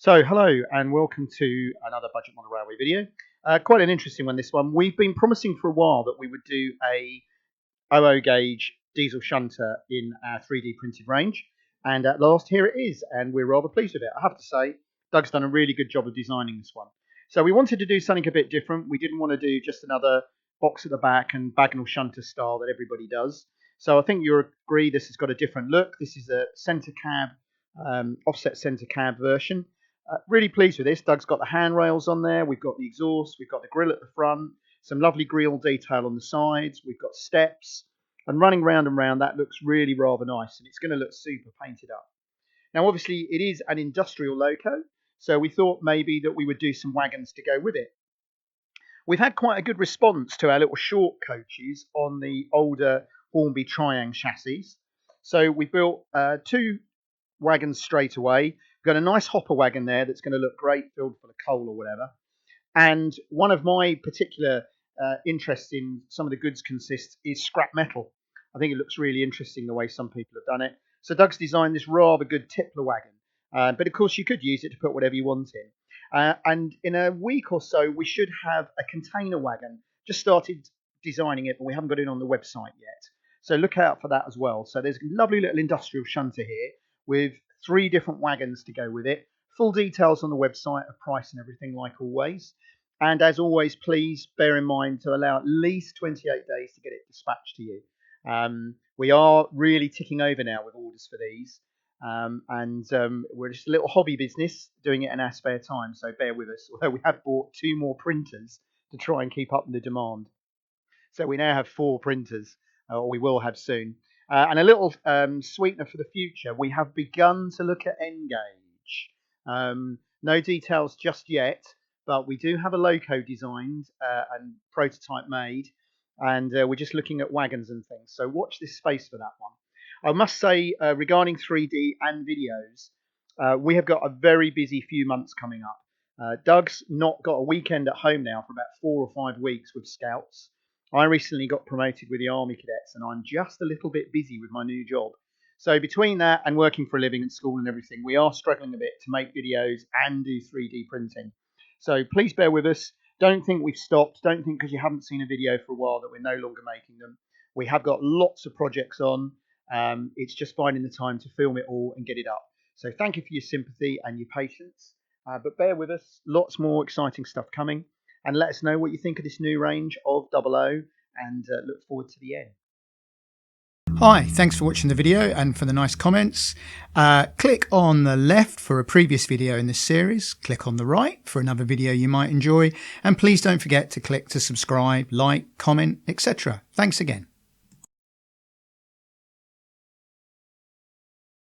So hello and welcome to another Budget Model Railway video. Quite an interesting one, this one. We've been promising for a while that we would do a 00 gauge diesel shunter in our 3D printed range, and at last here it is, and we're rather pleased with it. I have to say, Doug's done a really good job of designing this one. So we wanted to do something a bit different. We didn't want to do just another box at the back and bagnall shunter style that everybody does. So I think you'll agree this has got a different look. This is a centre cab, offset centre cab version. Really pleased with this. Doug's got the handrails on there. We've got the exhaust. We've got the grille at the front. Some lovely grille detail on the sides. We've got steps. And running round and round, that looks really rather nice. And it's going to look super painted up. Now, obviously, it is an industrial loco. So we thought maybe that we would do some wagons to go with it. We've had quite a good response to our little short coaches on the older Hornby Triang chassis. So we built two wagons straight away. We've got a nice hopper wagon there that's going to look great, filled full of coal or whatever. And one of my particular interests in some of the goods consists is scrap metal. I think it looks really interesting the way some people have done it. So Doug's designed this rather good Tippler wagon. But of course you could use it to put whatever you want in. And in a week or so we should have a container wagon. Just started designing it, but we haven't got it on the website yet. So look out for that as well. So there's a lovely little industrial shunter here with 3 different wagons to go with it. Full details on the website of price and everything, like always. And as always, please bear in mind to allow at least 28 days to get it dispatched to you. We are really ticking over now with orders for these. We're just a little hobby business doing it in our spare time, so bear with us. Although we have bought 2 more printers to try and keep up with the demand. So we now have 4 printers, or we will have soon. And a little sweetener for the future, we have begun to look at N-gauge. No details just yet, but we do have a loco designed and prototype made, and we're just looking at wagons and things. So watch this space for that one. I must say, regarding 3D and videos, we have got a very busy few months coming up. Doug's not got a weekend at home now for about 4 or 5 weeks with Scouts. I recently got promoted with the Army Cadets, and I'm just a little bit busy with my new job. So between that and working for a living at school and everything, we are struggling a bit to make videos and do 3D printing. So please bear with us. Don't think we've stopped. Don't think because you haven't seen a video for a while that we're no longer making them. We have got lots of projects on. It's just finding the time to film it all and get it up. So thank you for your sympathy and your patience. But bear with us. Lots more exciting stuff coming. And let us know what you think of this new range of 00, and look forward to the end. Hi, thanks for watching the video and for the nice comments. Click on the left for a previous video in this series. Click on the right for another video you might enjoy. And please don't forget to click to subscribe, like, comment, etc. Thanks again.